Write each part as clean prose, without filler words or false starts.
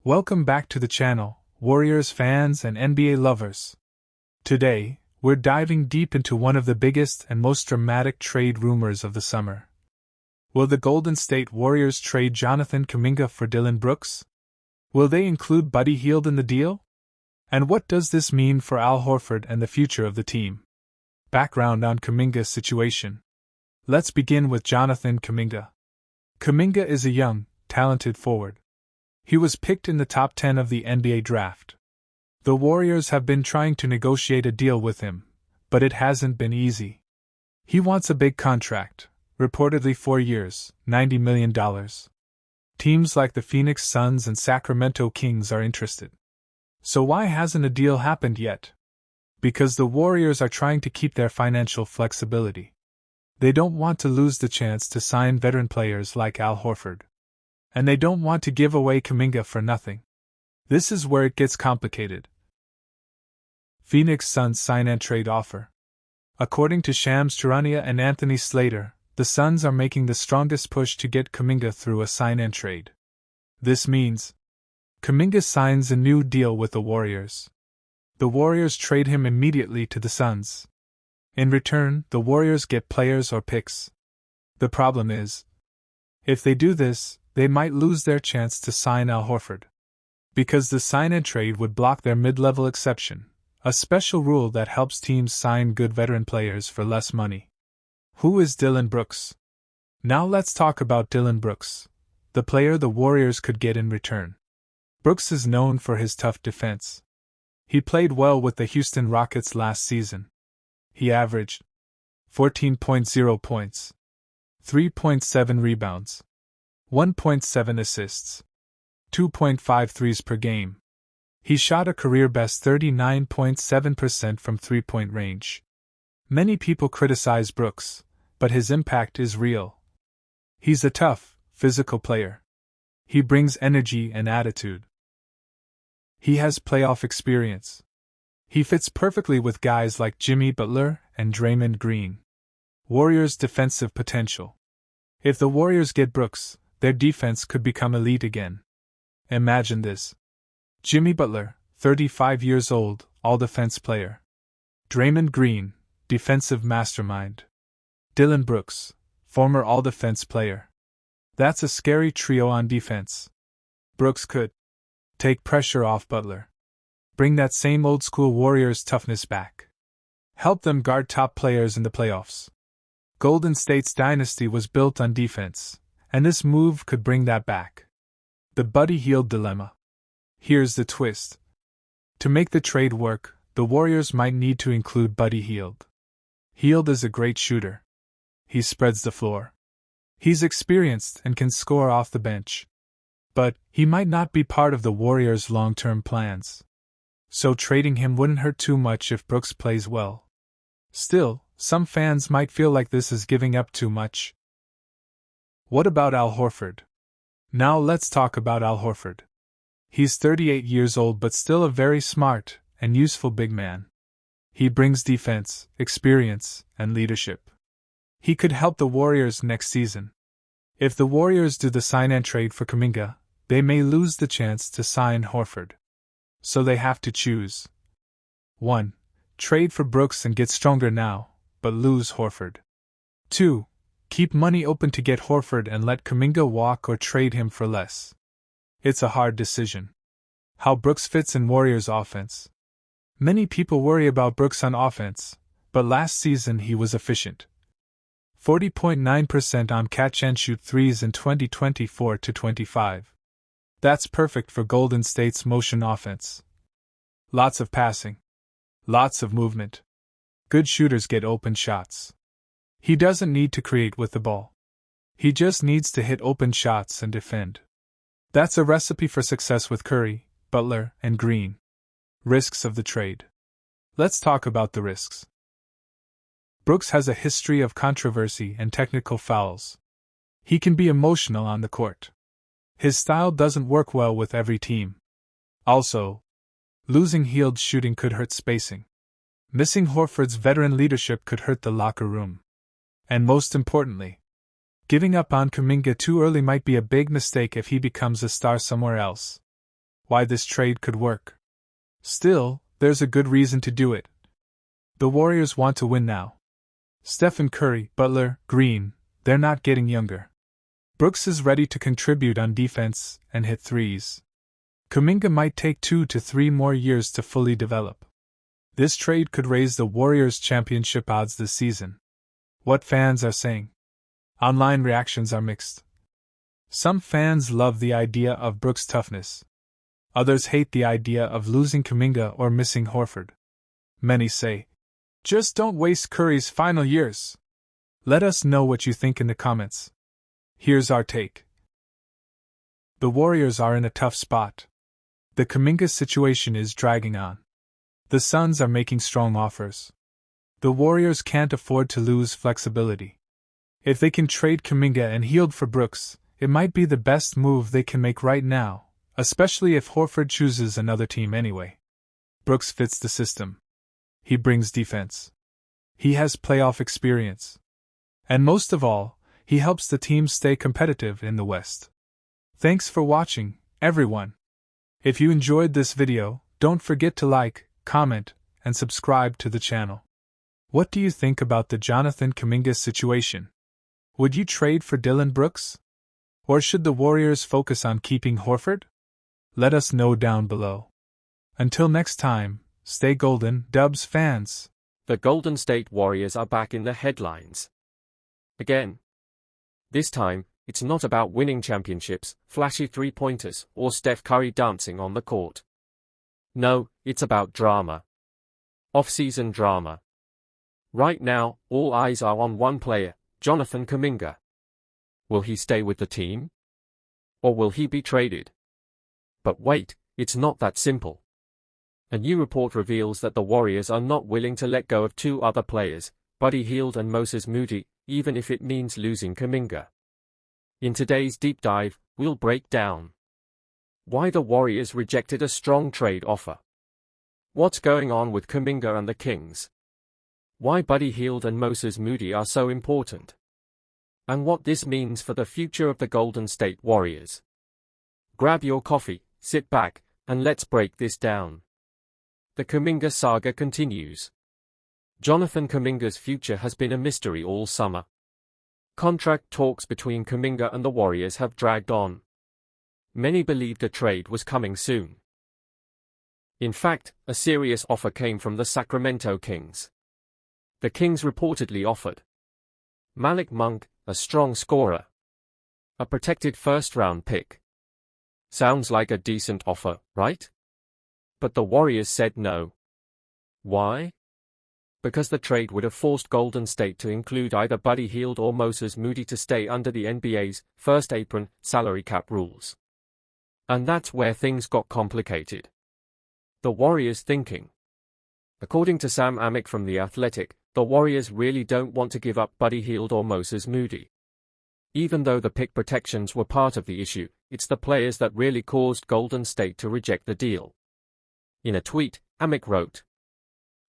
Welcome back to the channel, Warriors fans and NBA lovers. Today, we're diving deep into one of the biggest and most dramatic trade rumors of the summer. Will the Golden State Warriors trade Jonathan Kuminga for Dillon Brooks? Will they include Buddy Hield in the deal? And what does this mean for Al Horford and the future of the team? Background on Kuminga's situation. Let's begin with Jonathan Kuminga. Kuminga is a young, talented forward. He was picked in the top 10 of the NBA draft. The Warriors have been trying to negotiate a deal with him, but it hasn't been easy. He wants a big contract, reportedly 4 years, $90 million. Teams like the Phoenix Suns and Sacramento Kings are interested. So why hasn't a deal happened yet? Because the Warriors are trying to keep their financial flexibility. They don't want to lose the chance to sign veteran players like Al Horford. And they don't want to give away Kuminga for nothing. This is where it gets complicated. Phoenix Suns sign-and-trade offer. According to Shams Charania and Anthony Slater, the Suns are making the strongest push to get Kuminga through a sign-and-trade. This means Kuminga signs a new deal with the Warriors. The Warriors trade him immediately to the Suns. In return, the Warriors get players or picks. The problem is, if they do this, they might lose their chance to sign Al Horford. Because the sign-and-trade would block their mid-level exception, a special rule that helps teams sign good veteran players for less money. Who is Dillon Brooks? Now let's talk about Dillon Brooks, the player the Warriors could get in return. Brooks is known for his tough defense. He played well with the Houston Rockets last season. He averaged 14.0 points, 3.7 rebounds, 1.7 assists, 2.5 threes per game. He shot a career-best 39.7% from three-point range. Many people criticize Brooks, but his impact is real. He's a tough, physical player. He brings energy and attitude. He has playoff experience. He fits perfectly with guys like Jimmy Butler and Draymond Green. Warriors' defensive potential. If the Warriors get Brooks, their defense could become elite again. Imagine this. Jimmy Butler, 35 years old, all-defense player. Draymond Green, defensive mastermind. Dillon Brooks, former all-defense player. That's a scary trio on defense. Brooks could take pressure off Butler. Bring that same old-school Warriors toughness back. Help them guard top players in the playoffs. Golden State's dynasty was built on defense, and this move could bring that back. The Buddy Hield dilemma. Here's the twist. To make the trade work, the Warriors might need to include Buddy Hield. Hield is a great shooter. He spreads the floor. He's experienced and can score off the bench. But he might not be part of the Warriors' long-term plans. So trading him wouldn't hurt too much if Brooks plays well. Still, some fans might feel like this is giving up too much. What about Al Horford? Now let's talk about Al Horford. He's 38 years old but still a very smart and useful big man. He brings defense, experience, and leadership. He could help the Warriors next season. If the Warriors do the sign-and-trade for Kuminga, they may lose the chance to sign Horford. So they have to choose. 1. Trade for Brooks and get stronger now, but lose Horford. 2. Keep money open to get Horford and let Kuminga walk or trade him for less. It's a hard decision. How Brooks fits in Warriors' offense. Many people worry about Brooks on offense, but last season he was efficient. 40.9% on catch-and-shoot threes in 2024-25. That's perfect for Golden State's motion offense. Lots of passing. Lots of movement. Good shooters get open shots. He doesn't need to create with the ball. He just needs to hit open shots and defend. That's a recipe for success with Curry, Butler, and Green. Risks of the trade. Let's talk about the risks. Brooks has a history of controversy and technical fouls. He can be emotional on the court. His style doesn't work well with every team. Also, losing Hield's shooting could hurt spacing. Missing Horford's veteran leadership could hurt the locker room. And most importantly, giving up on Kuminga too early might be a big mistake if he becomes a star somewhere else. why this trade could work. Still, there's a good reason to do it. The Warriors want to win now. Stephen Curry, Butler, Green, they're not getting younger. Brooks is ready to contribute on defense and hit threes. Kuminga might take 2 to 3 more years to fully develop. This trade could raise the Warriors' championship odds this season. What fans are saying? Online reactions are mixed. Some fans love the idea of Brooks' toughness. Others hate the idea of losing Kuminga or missing Horford. Many say, just don't waste Curry's final years. Let us know what you think in the comments. Here's our take. The Warriors are in a tough spot. The Kuminga situation is dragging on. The Suns are making strong offers. The Warriors can't afford to lose flexibility. If they can trade Kuminga and Hield for Brooks, it might be the best move they can make right now, especially if Horford chooses another team anyway. Brooks fits the system. He brings defense. He has playoff experience. And most of all, he helps the team stay competitive in the West. Thanks for watching, everyone. If you enjoyed this video, don't forget to like, comment, and subscribe to the channel. What do you think about the Jonathan Kuminga situation? Would you trade for Dillon Brooks? Or should the Warriors focus on keeping Horford? Let us know down below. Until next time, stay golden, Dubs fans. The Golden State Warriors are back in the headlines. Again. This time, it's not about winning championships, flashy three-pointers, or Steph Curry dancing on the court. No, it's about drama. Off-season drama. Right now, all eyes are on one player, Jonathan Kuminga. Will he stay with the team? Or will he be traded? But wait, it's not that simple. A new report reveals that the Warriors are not willing to let go of 2 other players, Buddy Hield and Moses Moody, even if it means losing Kuminga. In today's deep dive, we'll break down why the Warriors rejected a strong trade offer, what's going on with Kuminga and the Kings, why Buddy Hield and Moses Moody are so important, and what this means for the future of the Golden State Warriors. Grab your coffee, sit back, and let's break this down. The Kuminga saga continues. Jonathan Kuminga's future has been a mystery all summer. Contract talks between Kuminga and the Warriors have dragged on. Many believed a trade was coming soon. In fact, a serious offer came from the Sacramento Kings. The Kings reportedly offered Malik Monk, a strong scorer, a protected first-round pick. Sounds like a decent offer, right? But the Warriors said no. Why? Because the trade would have forced Golden State to include either Buddy Hield or Moses Moody to stay under the NBA's first apron salary cap rules. And that's where things got complicated. The Warriors thinking. According to Sam Amick from The Athletic, the Warriors really don't want to give up Buddy Hield or Moses Moody. Even though the pick protections were part of the issue, it's the players that really caused Golden State to reject the deal. In a tweet, Amick wrote,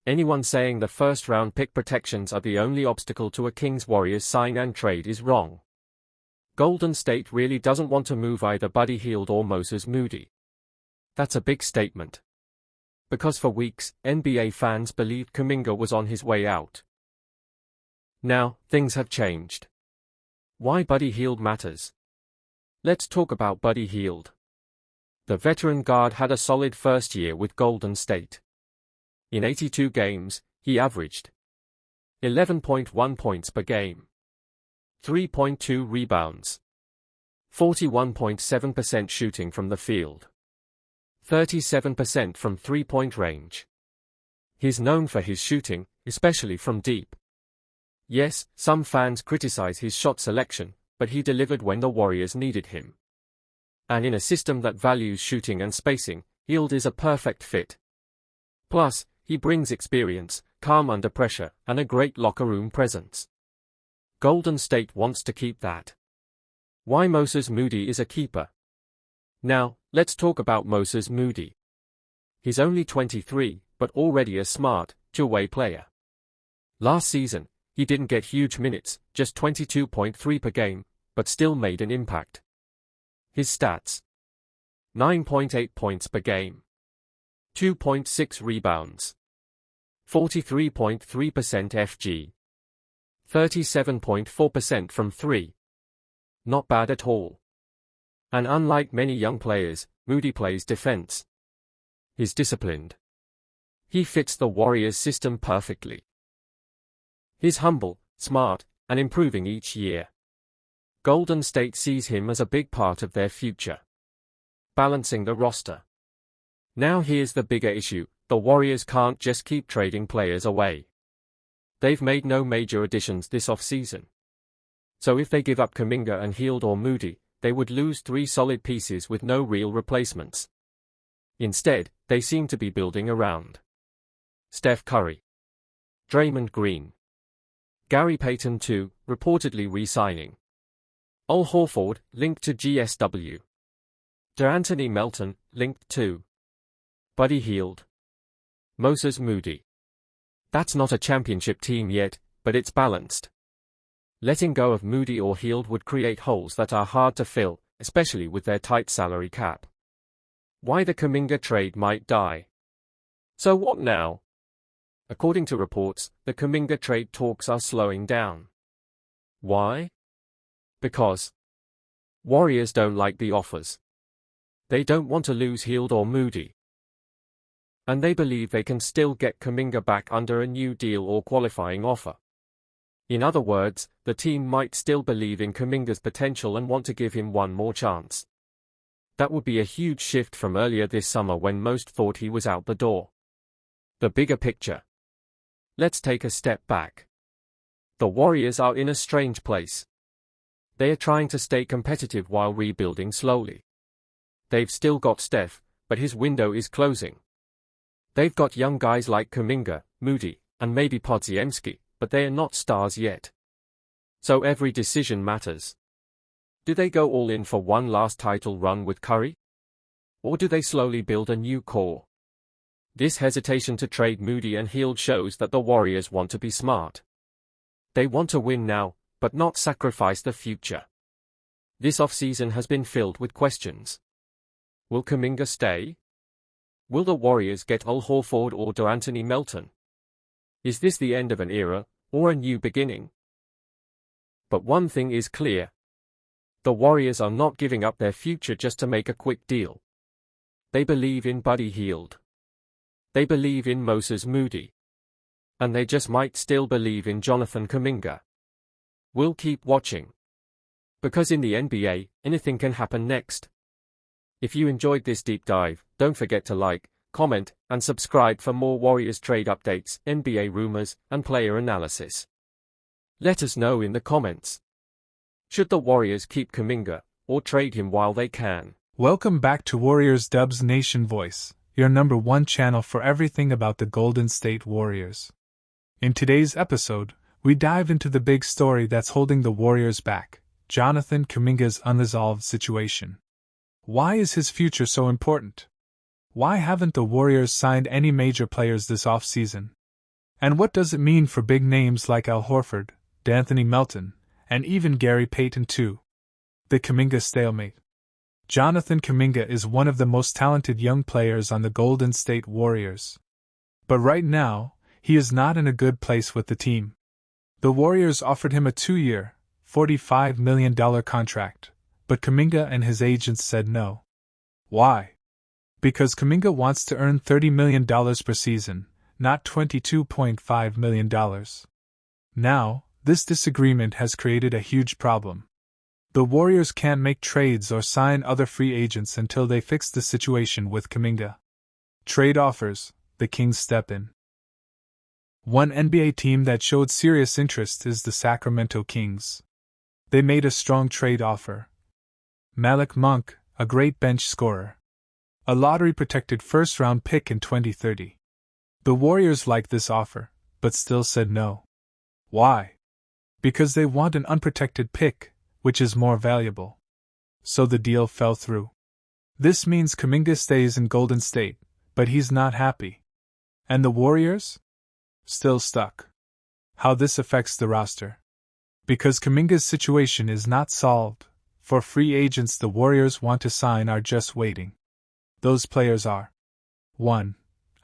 "Anyone saying the first-round pick protections are the only obstacle to a Kings-Warriors sign and trade is wrong. Golden State really doesn't want to move either Buddy Hield or Moses Moody. That's a big statement. Because for weeks, NBA fans believed Kuminga was on his way out. Now, things have changed. Why Buddy Hield matters. Let's talk about Buddy Hield. The veteran guard had a solid first year with Golden State. In 82 games, he averaged 11.1 points per game, 3.2 rebounds, 41.7% shooting from the field, 37% from three-point range. He's known for his shooting, especially from deep. Yes, some fans criticize his shot selection, but he delivered when the Warriors needed him. And in a system that values shooting and spacing, Hield is a perfect fit. Plus, he brings experience, calm under pressure, and a great locker room presence. Golden State wants to keep that. Why Moses Moody is a keeper. Now, let's talk about Moses Moody. He's only 23, but already a smart, two-way player. Last season, he didn't get huge minutes, just 22.3 per game, but still made an impact. His stats. 9.8 points per game. 2.6 rebounds. 43.3% FG. 37.4% from 3. Not bad at all. And unlike many young players, Moody plays defense. He's disciplined. He fits the Warriors system perfectly. He's humble, smart, and improving each year. Golden State sees him as a big part of their future. Balancing the roster. Now here's the bigger issue, the Warriors can't just keep trading players away. They've made no major additions this offseason. So if they give up Kuminga and Hield or Moody, they would lose 3 solid pieces with no real replacements. Instead, they seem to be building around Steph Curry, Draymond Green, Gary Payton II, reportedly re-signing, Al Horford, linked to GSW, DeAnthony Melton, linked to Buddy Hield, Moses Moody. That's not a championship team yet, but it's balanced. Letting go of Moody or Hield would create holes that are hard to fill, especially with their tight salary cap. Why the Kuminga trade might die. So what now? According to reports, the Kuminga trade talks are slowing down. Why? Because Warriors don't like the offers. They don't want to lose Hield or Moody. And they believe they can still get Kuminga back under a new deal or qualifying offer. In other words, the team might still believe in Kuminga's potential and want to give him one more chance. That would be a huge shift from earlier this summer when most thought he was out the door. The bigger picture. Let's take a step back. The Warriors are in a strange place. They are trying to stay competitive while rebuilding slowly. They've still got Steph, but his window is closing. They've got young guys like Kuminga, Moody, and maybe Podziemski, but they are not stars yet. So every decision matters. Do they go all in for one last title run with Curry? Or do they slowly build a new core? This hesitation to trade Moody and Hield shows that the Warriors want to be smart. They want to win now, but not sacrifice the future. This offseason has been filled with questions. Will Kuminga stay? Will the Warriors get Al Horford or DeAnthony Melton? Is this the end of an era, or a new beginning? But one thing is clear. The Warriors are not giving up their future just to make a quick deal. They believe in Buddy Hield. They believe in Moses Moody. And they just might still believe in Jonathan Kuminga. We'll keep watching. Because in the NBA, anything can happen next. If you enjoyed this deep dive, don't forget to like, comment, and subscribe for more Warriors trade updates, NBA rumors, and player analysis. Let us know in the comments. Should the Warriors keep Kuminga, or trade him while they can? Welcome back to Warriors Dubs Nation Voice, your #1 channel for everything about the Golden State Warriors. In today's episode, we dive into the big story that's holding the Warriors back, Jonathan Kuminga's unresolved situation. Why is his future so important? Why haven't the Warriors signed any major players this offseason? And what does it mean for big names like Al Horford, DeAnthony Melton, and even Gary Payton II? The Kuminga stalemate. Jonathan Kuminga is one of the most talented young players on the Golden State Warriors. But right now, he is not in a good place with the team. The Warriors offered him a 2-year, $45 million contract, but Kuminga and his agents said no. Why? Because Kuminga wants to earn $30 million per season, not $22.5 million. Now, this disagreement has created a huge problem. The Warriors can't make trades or sign other free agents until they fix the situation with Kuminga. Trade offers, the Kings step in. One NBA team that showed serious interest is the Sacramento Kings. They made a strong trade offer. Malik Monk, a great bench scorer. A lottery-protected first-round pick in 2030. The Warriors liked this offer, but still said no. Why? Because they want an unprotected pick, which is more valuable. So the deal fell through. This means Kuminga stays in Golden State, but he's not happy. And the Warriors? Still stuck. How this affects the roster. Because Kuminga's situation is not solved, for free agents the Warriors want to sign are just waiting. Those players are 1.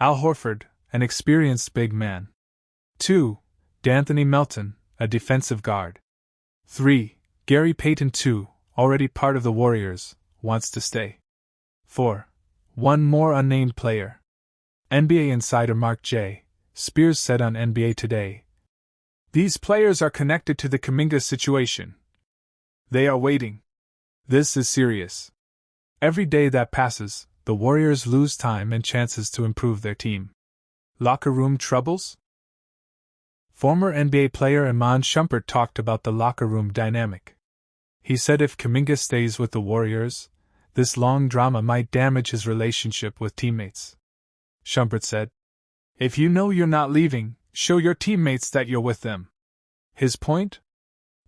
Al Horford, an experienced big man. 2. D'Anthony Melton, a defensive guard. 3. Gary Payton II, already part of the Warriors, wants to stay. 4. One more unnamed player. NBA insider Mark J. Spears said on NBA Today. These players are connected to the Kuminga situation. They are waiting. This is serious. Every day that passes, the Warriors lose time and chances to improve their team. Locker room troubles? Former NBA player Iman Shumpert talked about the locker room dynamic. He said if Kuminga stays with the Warriors, this long drama might damage his relationship with teammates. Shumpert said, "If you know you're not leaving, show your teammates that you're with them." His point?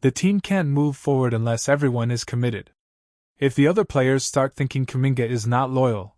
The team can't move forward unless everyone is committed. If the other players start thinking Kuminga is not loyal,